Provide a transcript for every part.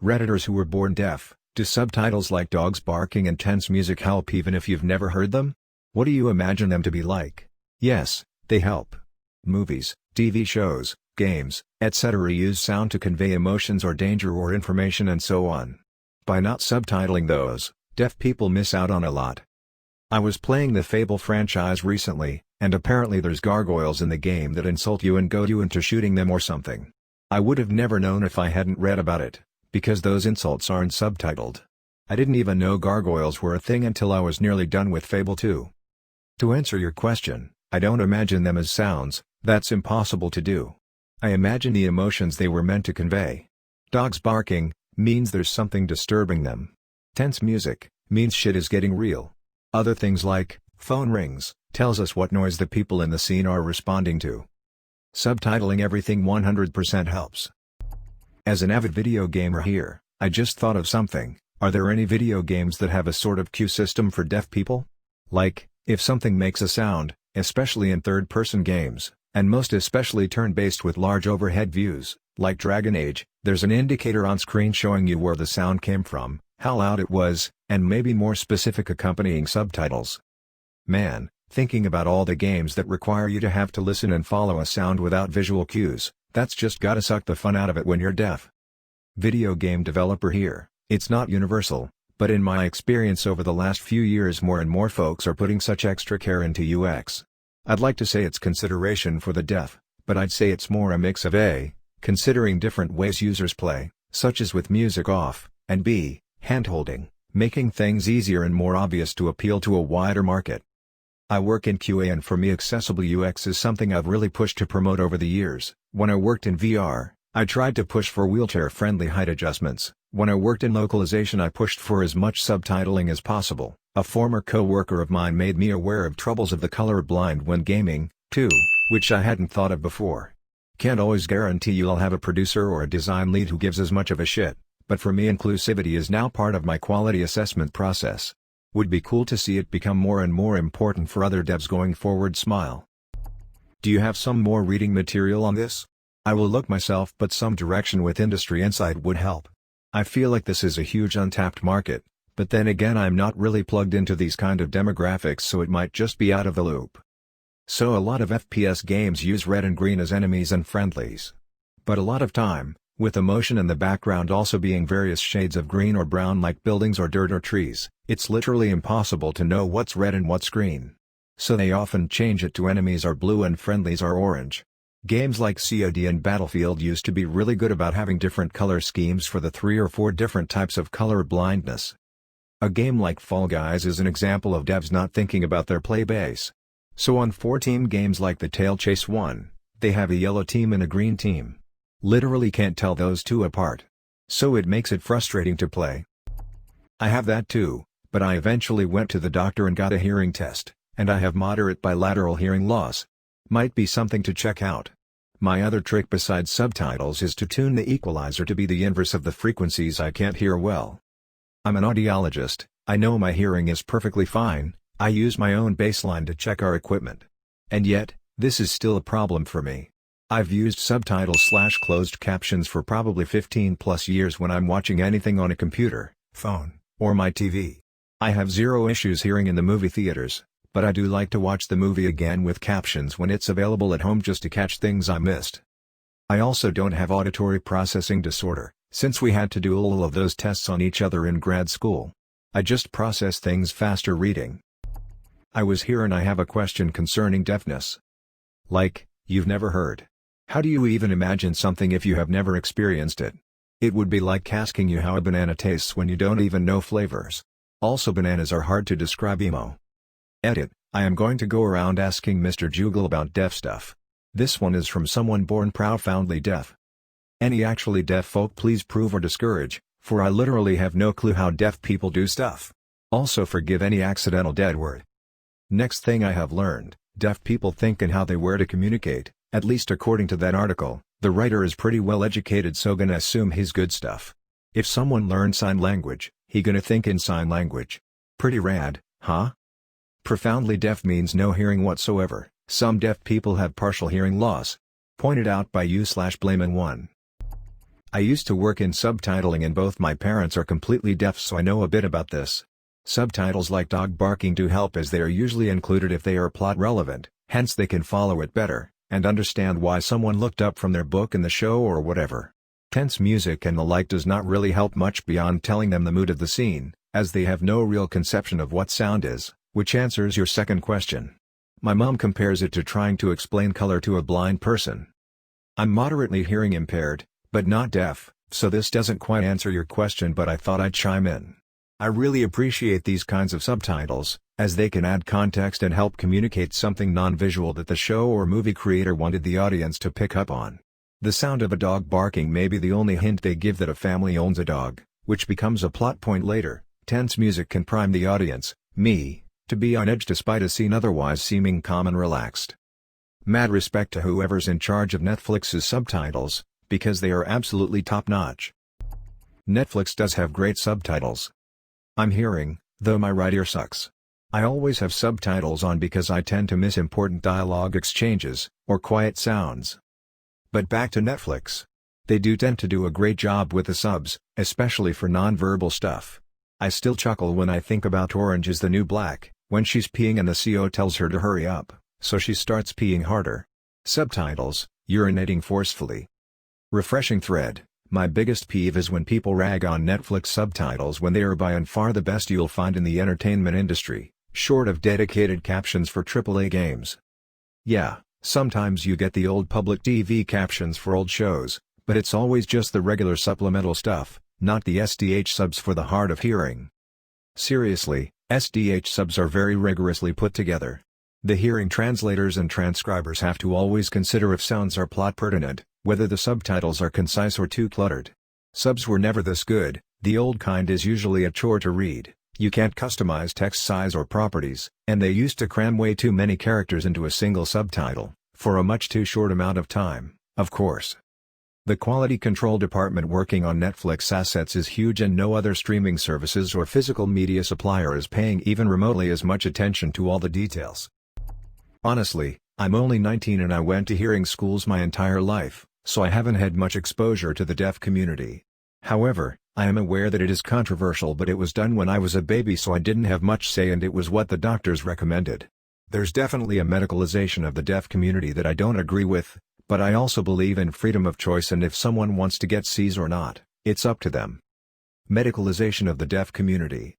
Redditors who were born deaf, do subtitles like dogs barking and tense music help even if you've never heard them? What do you imagine them to be like? Yes, they help. Movies, TV shows, games, etc. use sound to convey emotions or danger or information and so on. By not subtitling those, deaf people miss out on a lot. I was playing the Fable franchise recently, and apparently there's gargoyles in the game that insult you and goad you into shooting them or something. I would have never known if I hadn't read about it, because those insults aren't subtitled. I didn't even know gargoyles were a thing until I was nearly done with Fable 2. To answer your question, I don't imagine them as sounds, that's impossible to do. I imagine the emotions they were meant to convey. Dogs barking means there's something disturbing them. Tense music means shit is getting real. Other things like phone rings tells us what noise the people in the scene are responding to. Subtitling everything 100% helps. As an avid video gamer here, I just thought of something. Are there any video games that have a sort of cue system for deaf people? Like, if something makes a sound, especially in third-person games, and most especially turn-based with large overhead views, like Dragon Age, there's an indicator on screen showing you where the sound came from, how loud it was, and maybe more specific accompanying subtitles. Man, thinking about all the games that require you to have to listen and follow a sound without visual cues, that's just gotta suck the fun out of it when you're deaf. Video game developer here, it's not universal, but in my experience over the last few years more and more folks are putting such extra care into UX. I'd like to say it's consideration for the deaf, but I'd say it's more a mix of A, considering different ways users play, such as with music off, and B, handholding, making things easier and more obvious to appeal to a wider market. I work in QA and for me accessible UX is something I've really pushed to promote over the years. When I worked in VR, I tried to push for wheelchair-friendly height adjustments. When I worked in localization I pushed for as much subtitling as possible. A former co-worker of mine made me aware of troubles of the colorblind when gaming, too, which I hadn't thought of before. Can't always guarantee you'll have a producer or a design lead who gives as much of a shit, but for me inclusivity is now part of my quality assessment process. Would be cool to see it become more and more important for other devs going forward. Smile. Do you have some more reading material on this? I will look myself, but some direction with industry insight would help. I feel like this is a huge untapped market, but then again I'm not really plugged into these kind of demographics so it might just be out of the loop. So a lot of FPS games use red and green as enemies and friendlies. But a lot of time, with emotion in the background also being various shades of green or brown like buildings or dirt or trees, it's literally impossible to know what's red and what's green. So they often change it to enemies are blue and friendlies are orange. Games like COD and Battlefield used to be really good about having different color schemes for the 3 or 4 different types of color blindness. A game like Fall Guys is an example of devs not thinking about their play base. So on 4-team games like the Tail Chase 1, they have a yellow team and a green team. Literally can't tell those two apart. So it makes it frustrating to play. I have that too, but I eventually went to the doctor and got a hearing test, and I have moderate bilateral hearing loss. Might be something to check out. My other trick besides subtitles is to tune the equalizer to be the inverse of the frequencies I can't hear well. I'm an audiologist, I know my hearing is perfectly fine, I use my own baseline to check our equipment. And yet, this is still a problem for me. I've used subtitles/closed captions for probably 15+ years when I'm watching anything on a computer, phone, or my TV. I have zero issues hearing in the movie theaters, but I do like to watch the movie again with captions when it's available at home just to catch things I missed. I also don't have auditory processing disorder, since we had to do all of those tests on each other in grad school. I just process things faster reading. I was here and I have a question concerning deafness. Like, you've never heard. How do you even imagine something if you have never experienced it? It would be like asking you how a banana tastes when you don't even know flavors. Also bananas are hard to describe. Edit, I am going to go around asking Mr. Jugal about deaf stuff. This one is from someone born profoundly deaf. Any actually deaf folk please prove or discourage, for I literally have no clue how deaf people do stuff. Also forgive any accidental dead word. Next thing I have learned, deaf people think and how they where to communicate, at least according to that article. The writer is pretty well educated so gonna assume he's good stuff. If someone learned sign language, he gonna think in sign language. Pretty rad, huh? Profoundly deaf means no hearing whatsoever. Some deaf people have partial hearing loss. Pointed out by you/Blaming1. I used to work in subtitling and both my parents are completely deaf, so I know a bit about this. Subtitles like dog barking do help as they are usually included if they are plot relevant, hence they can follow it better, and understand why someone looked up from their book in the show or whatever. Tense music and the like does not really help much beyond telling them the mood of the scene, as they have no real conception of what sound is, which answers your second question. My mom compares it to trying to explain color to a blind person. I'm moderately hearing impaired, but not deaf, so this doesn't quite answer your question, but I thought I'd chime in. I really appreciate these kinds of subtitles, as they can add context and help communicate something non-visual that the show or movie creator wanted the audience to pick up on. The sound of a dog barking may be the only hint they give that a family owns a dog, which becomes a plot point later. Tense music can prime the audience, me, to be on edge despite a scene otherwise seeming calm and relaxed. Mad respect to whoever's in charge of Netflix's subtitles, because they are absolutely top-notch. Netflix does have great subtitles. I'm hearing, though my right ear sucks. I always have subtitles on because I tend to miss important dialogue exchanges, or quiet sounds. But back to Netflix. They do tend to do a great job with the subs, especially for non-verbal stuff. I still chuckle when I think about Orange is the New Black, when she's peeing and the CO tells her to hurry up, so she starts peeing harder. Subtitles, urinating forcefully. Refreshing thread. My biggest peeve is when people rag on Netflix subtitles when they are by and far the best you'll find in the entertainment industry, short of dedicated captions for AAA games. Yeah, sometimes you get the old public TV captions for old shows, but it's always just the regular supplemental stuff, not the SDH subs for the hard of hearing. Seriously, SDH subs are very rigorously put together. The hearing translators and transcribers have to always consider if sounds are plot pertinent, whether the subtitles are concise or too cluttered. Subs were never this good. The old kind is usually a chore to read, you can't customize text size or properties, and they used to cram way too many characters into a single subtitle, for a much too short amount of time, of course. The quality control department working on Netflix assets is huge, and no other streaming services or physical media supplier is paying even remotely as much attention to all the details. Honestly, I'm only 19 and I went to hearing schools my entire life, so I haven't had much exposure to the deaf community. However, I am aware that it is controversial, but it was done when I was a baby, so I didn't have much say, and it was what the doctors recommended. There's definitely a medicalization of the deaf community that I don't agree with, but I also believe in freedom of choice, and if someone wants to get Cs or not, it's up to them. Medicalization of the deaf community.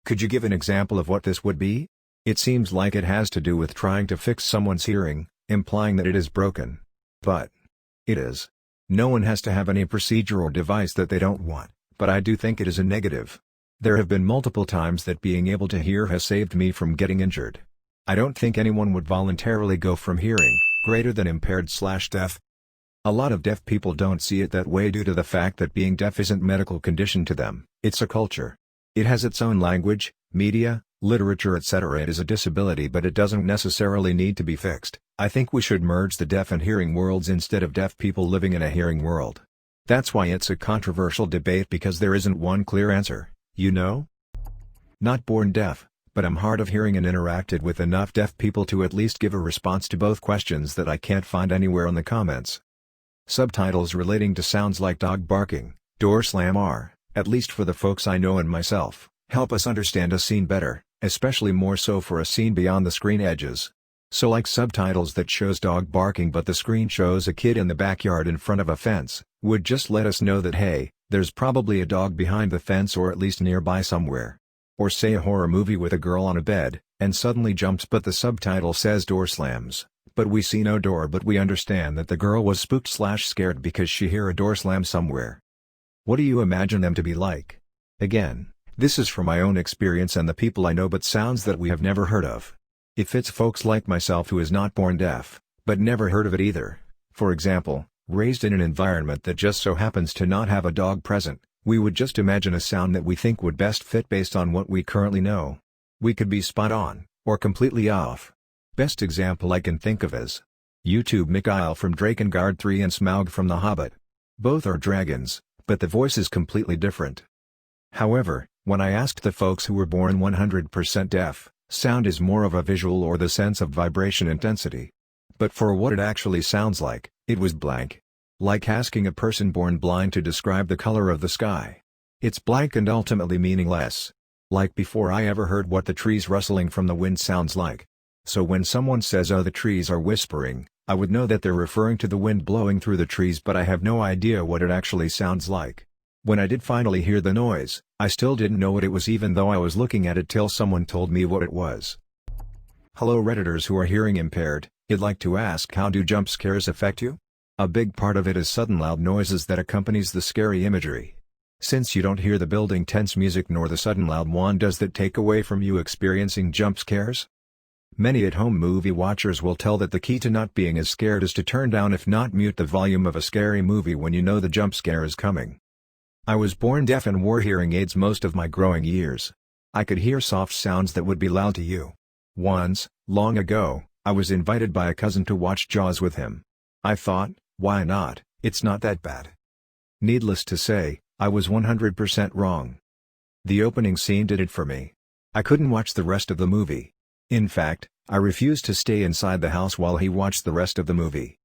Could you give an example of what this would be? It seems like it has to do with trying to fix someone's hearing, implying that it is broken. But it is. No one has to have any procedure or device that they don't want, but I do think it is a negative. There have been multiple times that being able to hear has saved me from getting injured. I don't think anyone would voluntarily go from hearing greater than impaired/deaf. A lot of deaf people don't see it that way due to the fact that being deaf isn't a medical condition to them, it's a culture. It has its own language, media, literature, etc. It is a disability, but it doesn't necessarily need to be fixed. I think we should merge the deaf and hearing worlds instead of deaf people living in a hearing world. That's why it's a controversial debate, because there isn't one clear answer, you know? Not born deaf, but I'm hard of hearing and interacted with enough deaf people to at least give a response to both questions that I can't find anywhere in the comments. Subtitles relating to sounds like dog barking, door slam are, at least for the folks I know and myself, help us understand a scene better, especially more so for a scene beyond the screen edges. So like subtitles that shows dog barking but the screen shows a kid in the backyard in front of a fence, would just let us know that hey, there's probably a dog behind the fence or at least nearby somewhere. Or say a horror movie with a girl on a bed, and suddenly jumps but the subtitle says door slams, but we see no door, but we understand that the girl was spooked/scared because she hear a door slam somewhere. What do you imagine them to be like? Again, this is from my own experience and the people I know, but sounds that we have never heard of. If it's folks like myself who is not born deaf, but never heard of it either, for example, raised in an environment that just so happens to not have a dog present, we would just imagine a sound that we think would best fit based on what we currently know. We could be spot on, or completely off. Best example I can think of is YouTube Mikhail from Drakengard 3 and Smaug from The Hobbit. Both are dragons, but the voice is completely different. However, when I asked the folks who were born 100% deaf, sound is more of a visual or the sense of vibration intensity. But for what it actually sounds like, it was blank. Like asking a person born blind to describe the color of the sky. It's blank and ultimately meaningless. Like before I ever heard what the trees rustling from the wind sounds like. So when someone says oh the trees are whispering, I would know that they're referring to the wind blowing through the trees, but I have no idea what it actually sounds like. When I did finally hear the noise, I still didn't know what it was even though I was looking at it till someone told me what it was. Hello Redditors who are hearing impaired, I'd like to ask, how do jump scares affect you? A big part of it is sudden loud noises that accompanies the scary imagery. Since you don't hear the building tense music nor the sudden loud one, does that take away from you experiencing jump scares? Many at-home movie watchers will tell that the key to not being as scared is to turn down if not mute the volume of a scary movie when you know the jump scare is coming. I was born deaf and wore hearing aids most of my growing years. I could hear soft sounds that would be loud to you. Once, long ago, I was invited by a cousin to watch Jaws with him. I thought, why not, it's not that bad. Needless to say, I was 100% wrong. The opening scene did it for me. I couldn't watch the rest of the movie. In fact, I refused to stay inside the house while he watched the rest of the movie.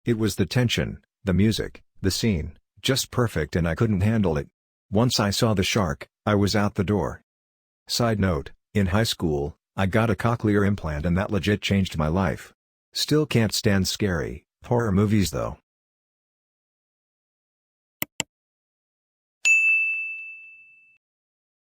It was the tension, the music, the scene, just perfect and I couldn't handle it. Once I saw the shark, I was out the door. Side note, in high school, I got a cochlear implant and that legit changed my life. Still can't stand scary horror movies though.